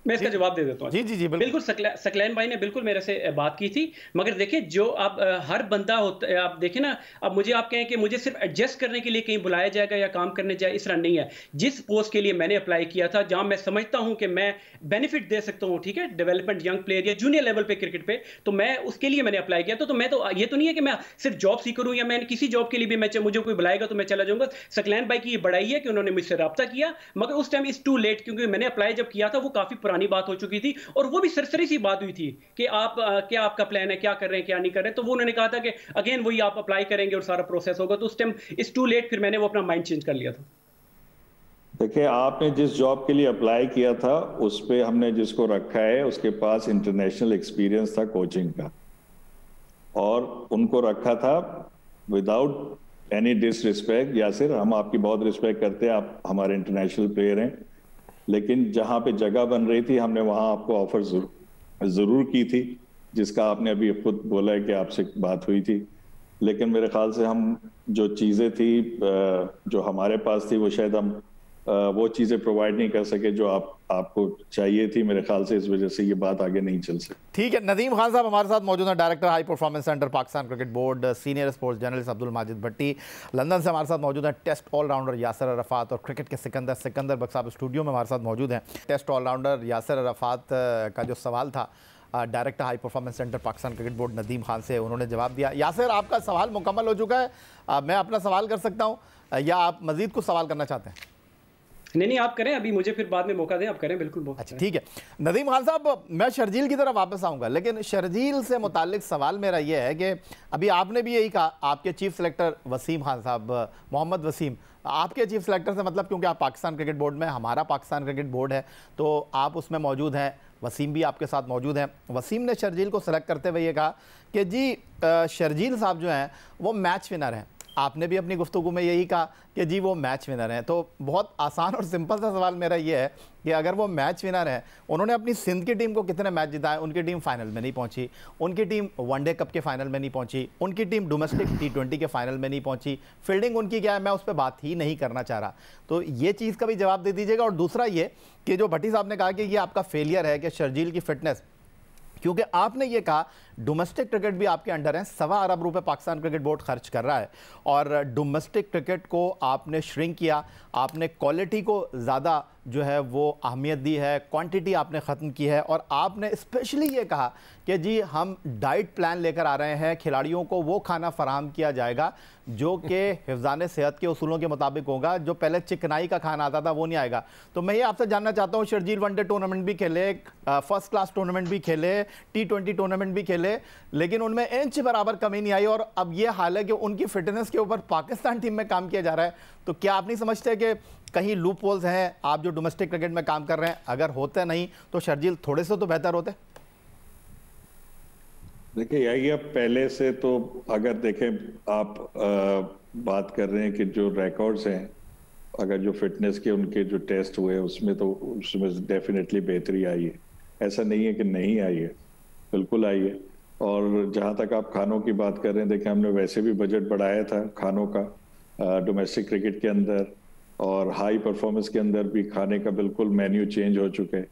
S6: मैं इसका जवाब दे देता हूँ।
S1: जी
S6: बिल्कुल सकलैन भाई ने बिल्कुल मेरे से बात की थी, मगर देखिए जो आप हर बंदा होता है, आप देखें ना, अब मुझे आप कहें कि मुझे सिर्फ एडजस्ट करने के लिए कहीं बुलाया जाएगा या काम करने जाए, इस तरह नहीं है। जिस पोस्ट के लिए मैंने अप्लाई किया था, जहां मैं समझता हूं कि मैं बेनिफिट दे सकता हूं, ठीक है, डेवलपमेंट यंग प्लेयर या जूनियर लेवल पे क्रिकेट पे, तो मैं उसके लिए मैंने अप्लाई किया। तो मैं तो ये तो नहीं है कि मैं सिर्फ जॉब सीकर हूं या मैं किसी जॉब के लिए भी मुझे कोई बुलाएगा तो मैं चला जाऊंगा। सकलैन भाई की ये बड़ाई है कि उन्होंने मुझसे रब्ता किया, मगर उस टाइम इज टू लेट, क्योंकि मैंने अप्लाई जब किया था वो काफी पुरानी बात हो चुकी थी, और वो भी सरसरी सी बात हुई थी कि आप क्या आपका प्लान है, क्या कर रहे हैं, क्या नहीं कर रहे हैं। तो वो उन्होंने कहा था कि अगेन वही आप अप्लाई करेंगे और सारा प्रोसेस होगा। तो उस टाइम इट्स टू लेट, फिर मैंने वो अपना माइंड चेंज कर लिया था।
S2: देखिए, आपने जिस जॉब के लिए अप्लाई किया था उस पे हमने जिसको रखा है उसके पास इंटरनेशनल एक्सपीरियंस था कोचिंग का, और उनको रखा था विदाउट एनी डिसरिस्पेक्ट। यासिर, हम आपकी बहुत रिस्पेक्ट करते हैं, आप हमारे इंटरनेशनल प्लेयर हैं, लेकिन जहां पे जगह बन रही थी हमने वहां आपको ऑफर जरूर की थी, जिसका आपने अभी खुद बोला है कि आपसे बात हुई थी। लेकिन मेरे ख्याल से हम जो चीज़ें थी जो हमारे पास थी वो शायद हम वो चीज़ें प्रोवाइड नहीं कर सके जो आपको चाहिए थी। मेरे ख्याल से इस वजह से ये बात आगे नहीं चल सकती।
S1: ठीक है, नदीम खान साहब हमारे साथ मौजूद हैं, director high performance centre Pakistan cricket board, senior sports journalist Abdul Majid Bhatti London से हमारे साथ मौजूद हैं, टेस्ट ऑलराउंडर यासिर अरफात, और क्रिकेट के सिकंदर बख्श साहब स्टूडियो में हमारे साथ मौजूद हैं। टेस्ट ऑलराउंडर यासिर अरफात का जो सवाल था director high performance centre Pakistan cricket board Nadeem Khan से, उन्होंने जवाब दिया। यासिर, आपका सवाल मुकम्मल हो चुका है, मैं अपना सवाल कर सकता हूँ या आप मजीद कुछ सवाल करना चाहते हैं?
S6: नहीं, आप करें, अभी मुझे फिर बाद में मौका दें, आप करें, बिल्कुल।
S1: अच्छा, ठीक है नदीम खान साहब, मैं शर्जील की तरफ वापस आऊँगा, लेकिन शर्जील से मुताल्लिक सवाल मेरा ये है कि अभी आपने भी यही कहा, आपके चीफ सेलेक्टर वसीम खान साहब, मोहम्मद वसीम, आपके चीफ सेलेक्टर से मतलब क्योंकि आप पाकिस्तान क्रिकेट बोर्ड में, हमारा पाकिस्तान क्रिकेट बोर्ड है, तो आप उसमें मौजूद हैं, वसीम भी आपके साथ मौजूद हैं। वसीम ने शर्जील को सेलेक्ट करते हुए ये कहा कि जी शर्जील साहब जो हैं वो मैच विनर हैं। आपने भी अपनी गुफ्तगू में यही कहा कि जी वो मैच विनर हैं। तो बहुत आसान और सिंपल सा सवाल मेरा ये है कि अगर वो मैच विनर हैं, उन्होंने अपनी सिंध की टीम को कितने मैच जिताए? उनकी टीम फाइनल में नहीं पहुंची, उनकी टीम वनडे कप के फाइनल में नहीं पहुंची, उनकी टीम डोमेस्टिक T20 के फाइनल में नहीं पहुंची। फील्डिंग उनकी क्या है, मैं उस पर बात ही नहीं करना चाह रहा। तो ये चीज़ का भी जवाब दे दीजिएगा। और दूसरा ये कि जो भट्टी साहब ने कहा कि ये आपका फेलियर है कि शर्जील की फिटनेस, क्योंकि आपने ये कहा डोमेस्टिक क्रिकेट भी आपके अंडर है, 1.25 अरब रुपए पाकिस्तान क्रिकेट बोर्ड खर्च कर रहा है और डोमेस्टिक क्रिकेट को आपने श्रिंक किया, आपने क्वालिटी को ज़्यादा जो है वो अहमियत दी है, क्वांटिटी आपने ख़त्म की है और आपने स्पेशली ये कहा कि जी हम डाइट प्लान लेकर आ रहे हैं, खिलाड़ियों को वो खाना फराहम किया जाएगा जो कि हिफ्ज़ान सेहत के उसूलों के मुताबिक होगा, जो पहले चिकनाई का खाना आता था वो नहीं आएगा। तो मैं ये आपसे जानना चाहता हूँ, शर्जील वनडे टूर्नामेंट भी खेले, फर्स्ट क्लास टूर्नामेंट भी खेले, T20 टूर्नामेंट भी खेले, लेकिन उनमें इंच बराबर कमी नहीं आई और अब ये हाल है कि उनकी फिटनेस के ऊपर पाकिस्तान टीम में काम किया जा रहा है। तो क्या आप नहीं समझते कि कहीं लूप होल्स हैं, आप जो डोमेस्टिक क्रिकेट में काम कर रहे हैं, अगर होते नहीं तो शर्जील थोड़े से तो बेहतर होते?
S2: देखिए यही, अब पहले से तो अगर देखें आप बात कर रहे हैं कि जो रिकॉर्ड्स हैं, अगर जो फिटनेस के उनके जो टेस्ट हुए उसमें डेफिनेटली बेहतरी आई है। ऐसा नहीं है कि नहीं आई है, बिल्कुल आई है। और जहां तक आप खानों की बात कर रहे हैं, देखें हमने वैसे भी बजट बढ़ाया था खानों का डोमेस्टिक क्रिकेट के अंदर, और हाई परफॉर्मेंस के अंदर भी खाने का बिल्कुल मेन्यू चेंज हो चुके हैं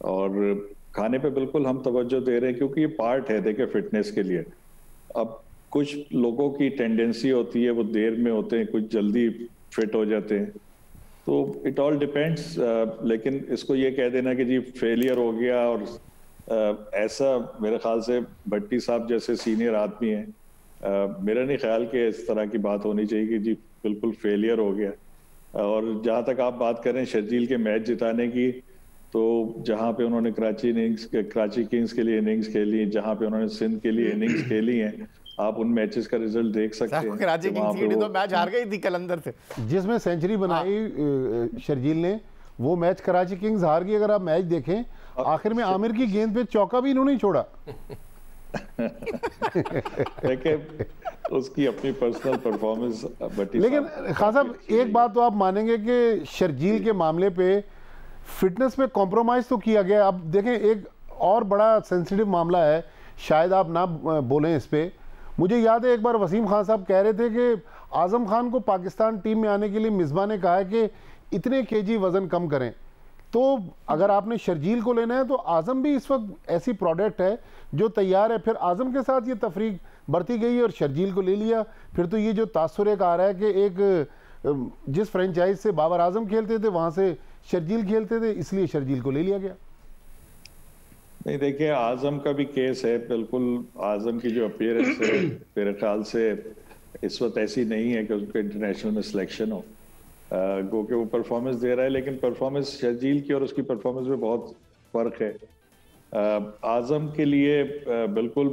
S2: और खाने पे बिल्कुल हम तवज्जो दे रहे हैं क्योंकि ये पार्ट है देखिए फिटनेस के लिए। अब कुछ लोगों की टेंडेंसी होती है वो देर में होते हैं, कुछ जल्दी फिट हो जाते हैं, तो इट ऑल डिपेंड्स। लेकिन इसको ये कह देना कि जी फेलियर हो गया और ऐसा, मेरे ख्याल से भट्टी साहब जैसे सीनियर आदमी हैं, मेरा नहीं ख्याल कि इस तरह की बात होनी चाहिए कि जी बिल्कुल फेलियर हो गया। और जहां तक आप बात करें शर्जील के मैच जिताने की, तो जहां पे उन्होंने कराची किंग्स के लिए इनिंग्स खेली, जहां पे उन्होंने सिंध के लिए इनिंग्स खेली हैं, आप उन मैचेस का रिजल्ट देख सकते हैं।
S1: कराची किंग्स की तो मैच हार गई थी कलंदर से,
S4: जिसमें सेंचुरी बनाई शर्जील ने, वो मैच कराची किंग्स हार गई। अगर आप मैच देखें, आखिर में आमिर की गेंद पे चौका भी इन्होंने छोड़ा।
S2: देखिए उसकी अपनी पर्सनल परफॉर्मेंस,
S4: लेकिन खान साहब एक बात तो आप मानेंगे कि शर्जील के मामले पे फिटनेस पे कॉम्प्रोमाइज तो किया गया। अब देखें एक और बड़ा सेंसिटिव मामला है, शायद आप ना बोलें इस पे। मुझे याद है एक बार वसीम खान साहब कह रहे थे कि आजम खान को पाकिस्तान टीम में आने के लिए मिसबा ने कहा है कि इतने केजी वजन कम करें। तो अगर आपने शर्जील को लेना है तो आजम भी इस वक्त ऐसी प्रोडक्ट है जो तैयार है, फिर आजम के साथ ये तफरीक बढ़ती गई और शर्जील को ले लिया। फिर तो ये जो तासुर एक आ रहा है कि एक जिस फ्रेंचाइज से बाबर आजम खेलते थे वहां से शर्जील खेलते थे, इसलिए शर्जील को ले लिया गया।
S2: नहीं देखिए आजम का भी केस है, बिल्कुल आजम की जो अपीयरेंस है मेरे ख्याल से इस वक्त ऐसी नहीं है कि उसको इंटरनेशनल में सिलेक्शन हो, गो के वो परफॉर्मेंस दे रहा है, लेकिन परफॉर्मेंस शर्जील की और उसकी परफॉर्मेंस में बहुत फर्क है। आजम के लिए बिल्कुल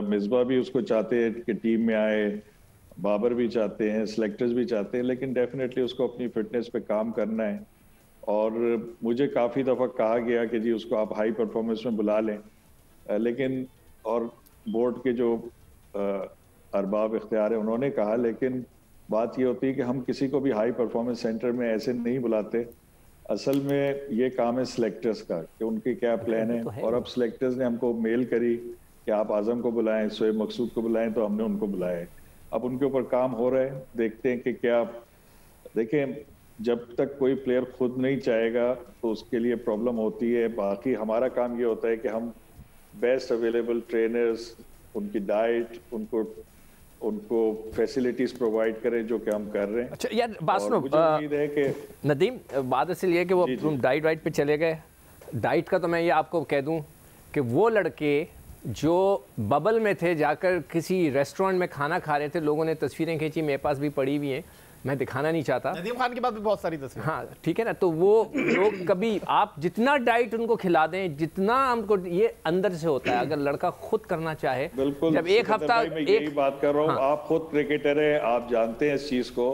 S2: मिसबा भी उसको चाहते हैं कि टीम में आए, बाबर भी चाहते हैं, सिलेक्टर्स भी चाहते हैं, लेकिन डेफिनेटली उसको अपनी फिटनेस पे काम करना है। और मुझे काफ़ी दफ़ा कहा गया कि जी उसको आप हाई परफॉर्मेंस में बुला लें, लेकिन और बोर्ड के जो अरबाब इख्तियार है उन्होंने कहा, लेकिन बात ये होती है कि हम किसी को भी हाई परफॉर्मेंस सेंटर में ऐसे नहीं बुलाते। असल में ये काम है सिलेक्टर्स का कि उनके क्या प्लान है, और अब सिलेक्टर्स ने हमको मेल करी कि आप आजम को बुलाएं, शोएब मकसूद को बुलाएं, तो हमने उनको बुलाया है। अब उनके ऊपर काम हो रहा है, देखते हैं कि क्या। देखें जब तक कोई प्लेयर खुद नहीं चाहेगा तो उसके लिए प्रॉब्लम होती है। बाकी हमारा काम ये होता है कि हम बेस्ट अवेलेबल ट्रेनर्स, उनकी डाइट, उनको फैसिलिटीज प्रोवाइड करें, जो कि हम कर रहे हैं।
S5: अच्छा यार बात सुनो,
S2: मुझे उम्मीद है कि
S5: नदीम बात इसलिए है कि वो तुम डाइट पे चले गए। डाइट का तो मैं ये आपको कह दूं कि वो लड़के जो बबल में थे, जाकर किसी रेस्टोरेंट में खाना खा रहे थे, लोगों ने तस्वीरें खींची, मेरे पास भी पड़ी हुई हैं, मैं दिखाना नहीं चाहता।
S1: नदीम खान के बाद भी बहुत सारी तस्वीरें।
S5: हाँ ठीक है ना, तो वो लोग कभी आप जितना डाइट उनको खिला दें, जितना हमको, ये अंदर से होता है। अगर लड़का खुद करना चाहे,
S2: बिल्कुल,
S5: जब एक हफ्ता
S2: मैं यही बात कर रहा हूँ। हाँ। आप खुद क्रिकेटर है, आप जानते हैं इस चीज को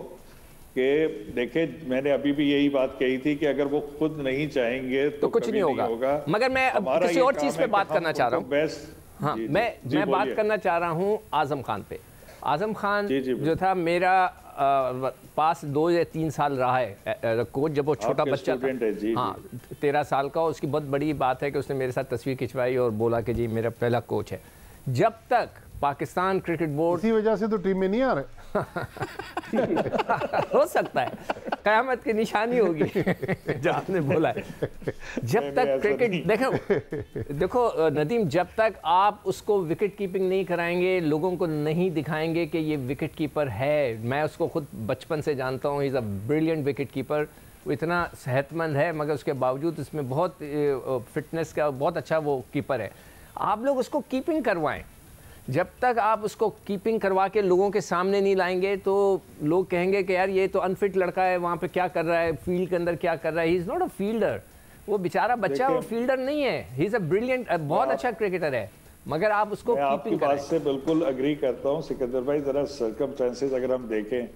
S2: कि देखिए मैंने अभी भी यही बात कही थी कि अगर वो खुद नहीं चाहेंगे तो कुछ नहीं होगा।
S5: मगर मैं किसी और चीज पे बात करना चाह रहा हूँ। हाँ, मैं बात करना चाह रहा हूँ आजम खान पे। आजम खान जो था, मेरा पास 2 या 3 साल रहा है कोच, जब वो छोटा बच्चा था। हाँ 13 साल का। उसकी बहुत बड़ी बात है कि उसने मेरे साथ तस्वीर खिंचवाई और बोला कि जी मेरा पहला कोच है। जब तक पाकिस्तान क्रिकेट बोर्ड,
S4: इसी वजह से तो टीम में नहीं आ रहे।
S5: हो सकता है, क़यामत की निशानी होगी जो आपने बोला है। जब तक क्रिकेट देखो नदीम, जब तक आप उसको विकेट कीपिंग नहीं कराएंगे, लोगों को नहीं दिखाएंगे कि ये विकेट कीपर है, मैं उसको खुद बचपन से जानता हूँ, he is a brilliant wicket keeper, वो इतना सेहतमंद है मगर उसके बावजूद इसमें बहुत फिटनेस का बहुत अच्छा वो कीपर है। आप लोग उसको कीपिंग करवाएं। जब तक आप उसको कीपिंग करवा के लोगों के सामने नहीं लाएंगे तो लोग कहेंगे कि यार ये तो अनफिट लड़का है, वहाँ पे क्या कर रहा है, फील्ड के अंदर क्या कर रहा है। He is not a fielder, वो बेचारा बच्चा वो फील्डर नहीं है। ही इज़ अ ब्रिलियंट, बहुत अच्छा क्रिकेटर है, मगर आप उसको कीपिंग
S2: बात से बिल्कुल अग्री करता हूँ सिकंदर भाई। जरा सर्कमस्टेंसेस अगर हम देखें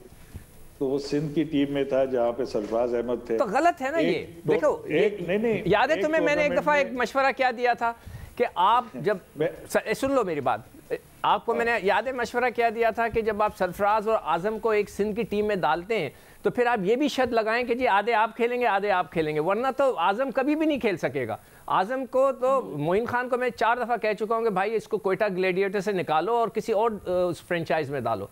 S2: तो वो सिंध की टीम में था जहाँ पे सरफराज अहमद थे।
S5: तो गलत है ना ये। देखो नहीं याद है तुम्हें, मैंने एक दफा एक मशवरा क्या दिया था कि आप जब सुन लो मेरी बात, आपको मैंने याद है मशवरा क्या दिया था कि जब आप सरफराज और आजम को एक सिंध की टीम में डालते हैं तो फिर आप ये भी शर्त लगाएं कि जी आधे आप खेलेंगे आधे आप खेलेंगे, वरना तो आजम कभी भी नहीं खेल सकेगा। आजम को तो मोइन खान को मैं 4 दफ़ा कह चुका हूँ कि भाई इसको कोयटा ग्लेडिएटर से निकालो और किसी और उस फ्रेंचाइज में डालो।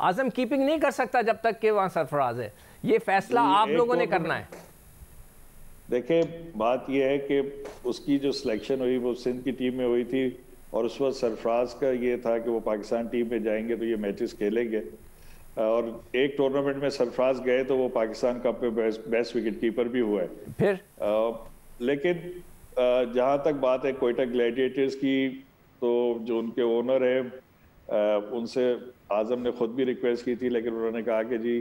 S5: आजम कीपिंग नहीं कर सकता जब तक कि वहाँ सरफराज है। ये फैसला आप लोगों ने करना है।
S2: देखिए बात यह है कि उसकी जो सिलेक्शन हुई वो सिंध की टीम में हुई थी और उस वक्त सरफराज का ये था कि वो पाकिस्तान टीम में जाएंगे तो ये मैचेस खेलेंगे, और एक टूर्नामेंट में सरफराज गए तो वो पाकिस्तान कप में बेस्ट विकेट कीपर भी हुआ है
S5: फिर।
S2: लेकिन जहाँ तक बात है कोयटा ग्लैडिएटर्स की, तो जो उनके ओनर है उनसे आजम ने खुद भी रिक्वेस्ट की थी, लेकिन उन्होंने कहा कि जी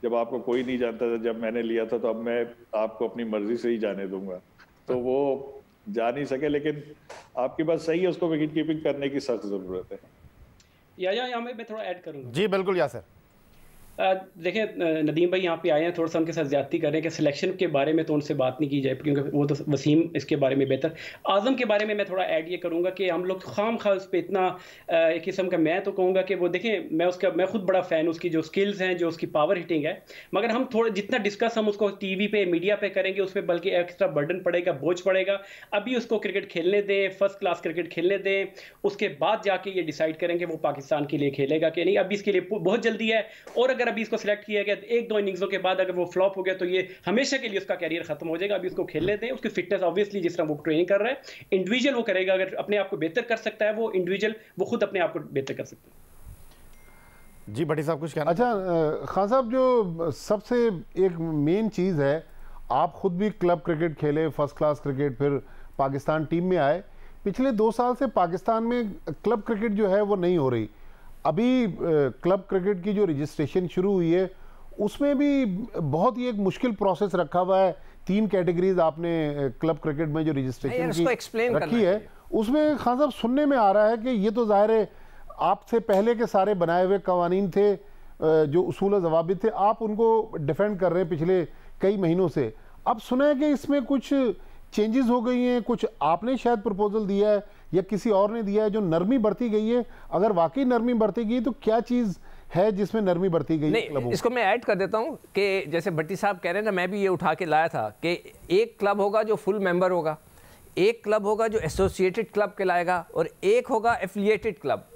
S2: जब आपको कोई नहीं जानता था, जब मैंने लिया था तो अब मैं आपको अपनी मर्जी से ही जाने दूंगा, तो वो जा नहीं सके। लेकिन आपकी बात सही है, उसको विकेट कीपिंग करने की सख्त जरूरत है।
S6: या मैं थोड़ा ऐड करूंगा।
S1: जी बिल्कुल यासर।
S6: देखें नदीम भाई यहाँ पे आए हैं, थोड़ा सा उनके साथ ज्यादती कर रहे हैं कि सिलेक्शन के बारे में तो उनसे बात नहीं की जाए क्योंकि वो तो वसीम इसके बारे में बेहतर। आजम के बारे में मैं थोड़ा ऐड ये करूँगा कि हम लोग खाम खा उस पर इतना एक किस्म का, मैं तो कहूँगा कि वो देखें मैं खुद बड़ा फ़ैन उसकी जो स्किल्स हैं, जो उसकी पावर हिटिंग है, मगर हम थोड़ा जितना डिस्कस हम उसको TV पे मीडिया पे करेंगे उस पर बल्कि एक्स्ट्रा बर्डन पड़ेगा, बोझ पड़ेगा। अभी उसको क्रिकेट खेलने दें, फर्स्ट क्लास क्रिकेट खेलने दें, उसके बाद जाके ये डिसाइड करेंगे वो पाकिस्तान के लिए खेलेगा कि नहीं। अभी इसके लिए बहुत जल्दी है, और अगर अभी इसको सिलेक्ट किया गया 1-2 इनिंग्सों के बाद अगर वो फ्लॉप हो गया तो ये हमेशा के लिए उसका कैरियर खत्म हो जाएगा। अभी उसको खेलने दें, उसकी फिटनेस ऑब्वियसली जिस तरह वो ट्रेनिंग कर रहा है इंडिविजुअल वो करेगा, अगर अपने आप को बेहतर कर सकता है वो इंडिविजुअल, वो खुद अपने आप को बेहतर कर सकता है।
S1: जी भट्टी साहब कुछ कहना?
S4: अच्छा खान साहब, जो सबसे एक मेन चीज़ है, आप खुद भी क्लब क्रिकेट खेले, फर्स्ट क्लास क्रिकेट, फिर पाकिस्तान टीम में आए। पिछले 2 साल से पाकिस्तान में क्लब क्रिकेट जो है वो नहीं हो रही। अभी क्लब क्रिकेट की जो रजिस्ट्रेशन शुरू हुई है उसमें भी बहुत ही एक मुश्किल प्रोसेस रखा हुआ है। 3 कैटेगरीज आपने क्लब क्रिकेट में जो रजिस्ट्रेशन की रखी है उसमें खान साहब सुनने में आ रहा है कि ये तो जाहिर है आपसे पहले के सारे बनाए हुए कवानीन थे, जो उसूल ज़वाबित थे, आप उनको डिफेंड कर रहे हैं पिछले कई महीनों से। अब सुना है कि इसमें कुछ चेंजेस हो गई हैं, कुछ आपने शायद प्रपोजल दिया है या किसी और ने दिया है, जो नरमी बरती गई है। अगर वाकई नरमी बरती गई तो क्या चीज़ है जिसमें नरमी बरती गई?
S5: नहीं, इसको मैं ऐड कर देता हूं कि जैसे भट्टी साहब कह रहे हैं ना, मैं भी ये उठा के लाया था कि एक क्लब होगा जो फुल मेंबर होगा, एक क्लब होगा जो एसोसिएटेड क्लब कहलाएगा, और एक होगा एफिलिएटेड क्लब।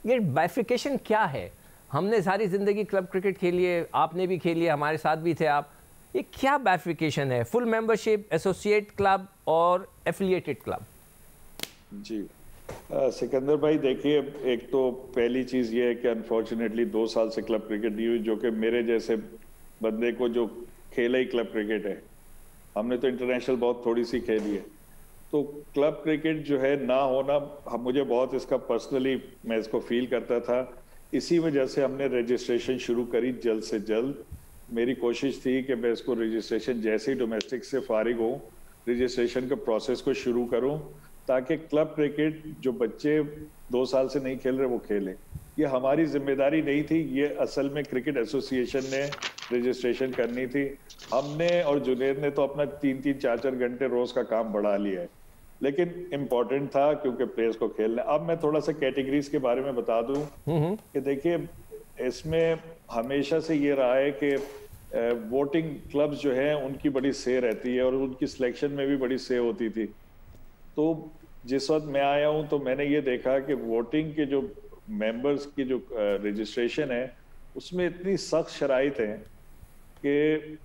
S5: ये बाइफिकेशन क्या है? हमने सारी ज़िंदगी क्लब क्रिकेट खेली है, आपने भी खेली है, हमारे साथ भी थे आप। ये क्या बाइफिकेशन है? फुल मेंबरशिप, एसोसिएट क्लब और एफिलिएटेड क्लब।
S2: जी सिकंदर भाई देखिए, एक तो पहली चीज़ ये है कि अनफॉर्चुनेटली 2 साल से क्लब क्रिकेट नहीं हुई, जो कि मेरे जैसे बंदे को जो खेला ही क्लब क्रिकेट है, हमने तो इंटरनेशनल बहुत थोड़ी सी खेली है। तो क्लब क्रिकेट जो है ना होना, मुझे बहुत इसका पर्सनली मैं इसको फील करता था। इसी वजह से हमने रजिस्ट्रेशन शुरू करी जल्द से जल्द। मेरी कोशिश थी कि मैं इसको रजिस्ट्रेशन जैसे ही डोमेस्टिक से फारिग हूँ रजिस्ट्रेशन के प्रोसेस को शुरू करूँ, ताकि क्लब क्रिकेट जो बच्चे 2 साल से नहीं खेल रहे वो खेलें। ये हमारी जिम्मेदारी नहीं थी, ये असल में क्रिकेट एसोसिएशन ने रजिस्ट्रेशन करनी थी। हमने और जुनेर ने तो अपना 3-3, 4-4 घंटे रोज का काम बढ़ा लिया है, लेकिन इम्पोर्टेंट था क्योंकि प्लेयर्स को खेलना। अब मैं थोड़ा सा कैटेगरीज के बारे में बता दूं कि देखिए इसमें हमेशा से ये रहा है कि वोटिंग क्लब्स जो हैं उनकी बड़ी से रहती है और उनकी सिलेक्शन में भी बड़ी से होती थी। तो जिस वक्त मैं आया हूं तो मैंने ये देखा कि वोटिंग के जो मेंबर्स की जो रजिस्ट्रेशन है उसमें इतनी सख्त शराइत हैं कि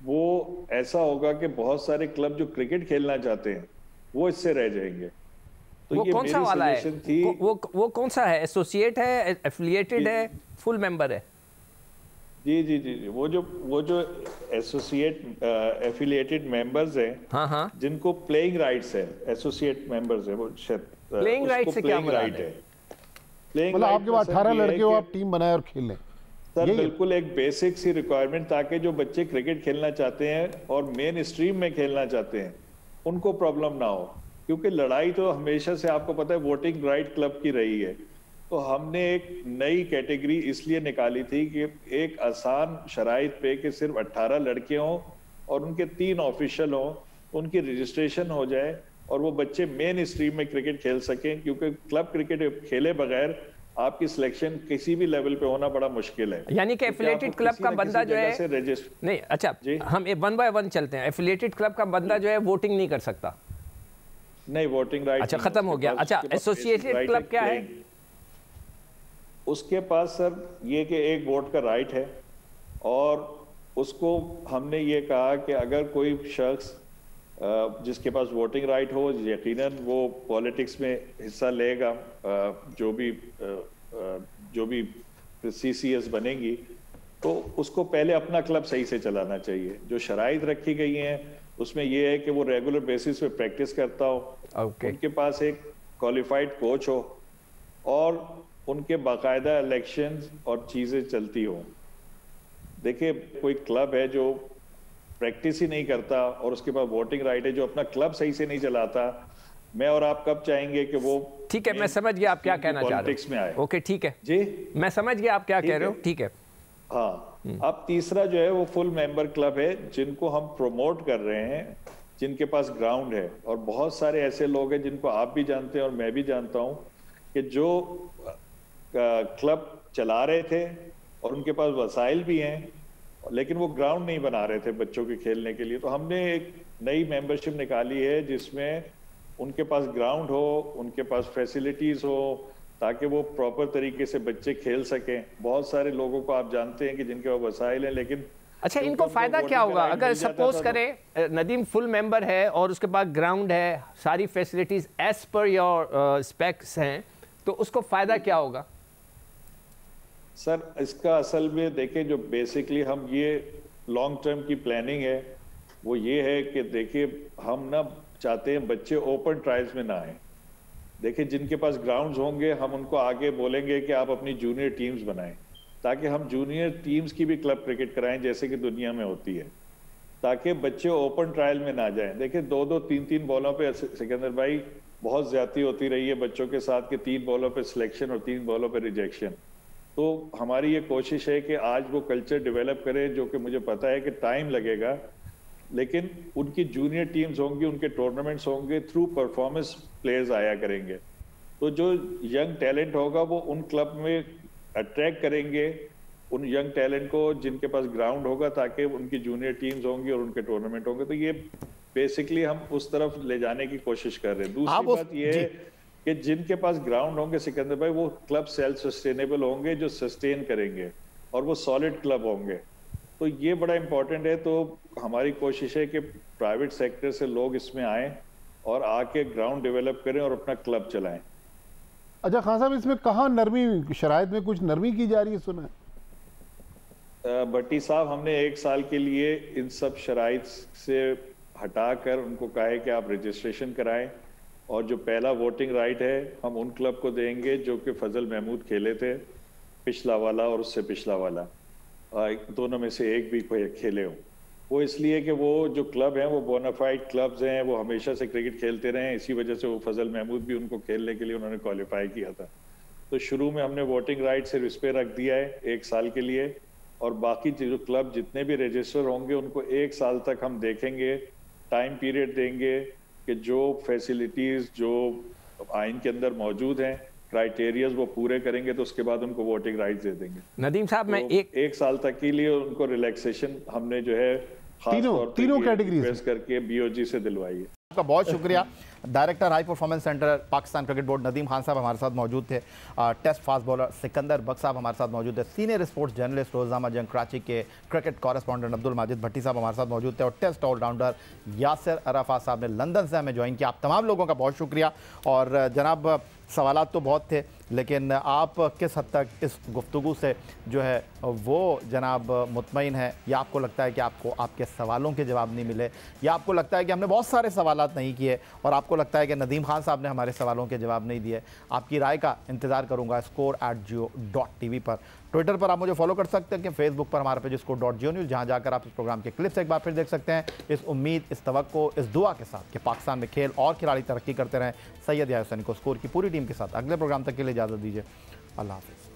S2: वो ऐसा होगा कि बहुत सारे क्लब जो क्रिकेट खेलना चाहते हैं वो इससे रह जाएंगे। तो
S5: वो
S2: ये
S5: कौन सा
S2: मेरी
S5: वाला है?
S2: सजेशन थी।
S5: वो कौन सा है? एसोसिएट है, एफिलिएटेड है, फुल मेंबर है?
S2: जी जी जी जी, वो जो एसोसिएट एफिलिएटेड मेंबर्स हैं,
S5: हाँ हाँ,
S2: जिनको प्लेइंग राइट्स है, एसोसिएट मेंबर्स है वो
S5: प्लेइंग राइट से क्या मुराद है?
S2: प्लेइंग
S4: मतलब आपके पास 18 लड़के हो, आप टीम बनाए और खेल लें।
S2: सर बिल्कुल एक बेसिक सी रिक्वायरमेंट, ताकि जो बच्चे क्रिकेट खेलना चाहते हैं और मेन स्ट्रीम में खेलना चाहते हैं उनको प्रॉब्लम ना हो। क्योंकि लड़ाई तो हमेशा से आपको पता है वोटिंग राइट क्लब की रही है। तो हमने एक नई कैटेगरी इसलिए निकाली थी कि एक आसान शराइत पे कि सिर्फ 18 लड़के हों और उनके 3 ऑफिशियल हों, उनकी रजिस्ट्रेशन हो जाए और वो बच्चे मेन स्ट्रीम में क्रिकेट खेल सकें। क्योंकि क्लब क्रिकेट खेले बगैर आपकी सिलेक्शन किसी भी लेवल पे होना बड़ा मुश्किल है।
S5: यानी कि एफिलिएटेड क्लब का बंदा जो है नहीं, अच्छा हम 1 बाय 1 चलते हैं। एफिलिएटेड क्लब का बंदा जो है वोटिंग नहीं कर सकता?
S2: नहीं, वोटिंग राइट
S5: अच्छा खत्म हो गया। अच्छा एसोसिएटेड क्लब क्या है?
S2: उसके पास सर ये कि एक वोट का राइट है और उसको हमने ये कहा कि अगर कोई शख्स जिसके पास वोटिंग राइट हो, यकीनन वो पॉलिटिक्स में हिस्सा लेगा। जो भी सीसीएस बनेगी तो उसको पहले अपना क्लब सही से चलाना चाहिए। जो शराइत रखी गई हैं उसमें ये है कि वो रेगुलर बेसिस पे प्रैक्टिस करता हो, उनके पास एक क्वालिफाइड कोच हो और उनके बाकायदा इलेक्शंस और चीजें चलती हो। देखिए कोई क्लब है जो प्रैक्टिस ही नहीं करता और उसके बाद वोटिंग राइट है, जो अपना क्लब सही से नहीं चलाता, मैं और आप कब चाहेंगे कि वो?
S5: ठीक है, मैं समझ गया आप क्या कहना चाह रहे हो।
S2: पॉलिटिक्स में आए।
S5: ओके ठीक है
S2: जी,
S5: मैं समझ गया आप क्या कह रहे हो। ठीक है
S2: हाँ। अब तीसरा जो है वो फुल मेंबर क्लब है, जिनको हम प्रमोट कर रहे हैं, जिनके पास ग्राउंड है। और बहुत सारे ऐसे लोग हैं जिनको आप भी जानते हैं और मैं भी जानता हूं कि जो क्लब चला रहे थे और उनके पास वसाइल भी हैं, लेकिन वो ग्राउंड नहीं बना रहे थे बच्चों के खेलने के लिए। तो हमने एक नई मेंबरशिप निकाली है जिसमें उनके पास ग्राउंड हो, उनके पास फैसिलिटीज हो, ताकि वो प्रॉपर तरीके से बच्चे खेल सकें। बहुत सारे लोगों को आप जानते हैं कि जिनके पास वसाइल हैं, लेकिन
S5: अच्छा इनको फायदा क्या होगा अगर सपोज करें नदीम फुल मेंबर है और उसके पास ग्राउंड है, सारी facilities as per your specs हैं, तो उसको फायदा क्या होगा?
S2: सर इसका असल में देखें, जो बेसिकली हम ये लॉन्ग टर्म की प्लानिंग है वो ये है कि देखिए हम ना चाहते हैं बच्चे ओपन ट्रायल्स में ना आए। देखिए जिनके पास ग्राउंड्स होंगे हम उनको आगे बोलेंगे कि आप अपनी जूनियर टीम्स बनाएं, ताकि हम जूनियर टीम्स की भी क्लब क्रिकेट कराएं जैसे कि दुनिया में होती है, ताकि बच्चे ओपन ट्रायल में ना जाएं। देखिए 2-2, 3-3 बॉलों पे सिकंदर भाई बहुत ज्यादती होती रही है बच्चों के साथ कि 3 बॉलों पे सिलेक्शन और 3 बॉलों पे रिजेक्शन। तो हमारी ये कोशिश है कि आज वो कल्चर डेवलप करें, जो कि मुझे पता है कि टाइम लगेगा, लेकिन उनकी जूनियर टीम्स होंगी, उनके टूर्नामेंट्स होंगे, थ्रू परफॉर्मेंस प्लेयर्स आया करेंगे। तो जो यंग टैलेंट होगा वो उन क्लब में अट्रैक्ट करेंगे उन यंग टैलेंट को जिनके पास ग्राउंड होगा, ताकि उनकी जूनियर टीम्स होंगी और उनके टूर्नामेंट होंगे। तो ये बेसिकली हम उस तरफ ले जाने की कोशिश कर रहे हैं। दूसरी बात ये है कि जिनके पास ग्राउंड होंगे सिकंदर भाई, वो क्लब सेल्फ सस्टेनेबल होंगे, जो सस्टेन करेंगे और वो सॉलिड क्लब होंगे। तो ये बड़ा इंपॉर्टेंट है। तो हमारी कोशिश है कि प्राइवेट सेक्टर से लोग इसमें आए और आके ग्राउंड डेवलप करें और अपना क्लब चलाएं।
S4: अच्छा खान साहब, इसमें कहाँ नरमी, शराइत में कुछ नरमी की जा रही है सुना है?
S2: भट्टी साहब, हमने 1 साल के लिए इन सब शराइत से हटाकर उनको कहा है कि आप रजिस्ट्रेशन कराएं, और जो पहला वोटिंग राइट है हम उन क्लब को देंगे जो कि फजल महमूद खेले थे, पिछला वाला और उससे पिछला वाला, दोनों में से एक भी खेले हो। वो इसलिए कि वो जो क्लब हैं वो बोनाफाइड क्लब्स हैं, वो हमेशा से क्रिकेट खेलते रहे हैं, इसी वजह से वो फजल महमूद भी उनको खेलने के लिए उन्होंने क्वालिफाई किया था। तो शुरू में हमने वोटिंग राइट सिर्फ इस पे रख दिया है 1 साल के लिए, और बाकी जो क्लब जितने भी रजिस्टर होंगे उनको 1 साल तक हम देखेंगे, टाइम पीरियड देंगे कि जो फैसिलिटीज जो आइन के अंदर मौजूद हैं, क्राइटेरियाज वो पूरे करेंगे, तो उसके बाद उनको वोटिंग राइट्स दे देंगे।
S5: नदीम साहब, मैं
S2: एक साल तक के लिए उनको रिलैक्सेशन हमने जो है
S4: तीनों कैटेगरीज
S2: करके बीओजी से दिलवाई है।
S1: आपका बहुत शुक्रिया। Director high performance centre Pakistan cricket board Nadeem Khan साहब हमारे साथ मौजूद थे। Test fast bowler Sikandar Bakhsh साहब हमारे साथ मौजूद थे। सीनियर स्पोर्ट्स जर्नलिस्ट रोज़नामा जंग कराची के क्रिकेट कॉरेस्पॉन्डेंट अब्दुल माजिद भट्टी साहब हमारे साथ मौजूद थे। और टेस्ट ऑलराउंडर यासिर अराफा साहब ने लंदन से हमें ज्वाइन किया। आप तमाम लोगों का बहुत शुक्रिया। और जनाब सवालात तो बहुत थे, लेकिन आप किस हद तक इस गुफ्तगू से जो है वो जनाब मुतमईन है, या आपको लगता है कि आपको आपके सवालों के जवाब नहीं मिले, या आपको लगता है कि हमने बहुत सारे सवालात नहीं किए और आपको लगता है कि नदीम खान साहब ने हमारे सवालों के जवाब नहीं दिए। आपकी राय का इंतज़ार करूँगा score@jio.tv पर। ट्विटर पर आप मुझे फॉलो कर सकते हैं कि फेसबुक पर हमारा पेज score.jio न्यूज़, जहाँ जाकर आप इस प्रोग्राम के क्लिप्स एक बार फिर देख सकते हैं। इस उम्मीद, इस तवक्को, इस दुआ के साथ कि पाकिस्तान में खेल और खिलाड़ी तरक्की करते रहें। सैयद याहिया हुसैनी को स्कोर की पूरी टीम के साथ अगले प्रोग्राम तक के लिए इजाज़त दीजिए। अल्लाह हाफ़िज़।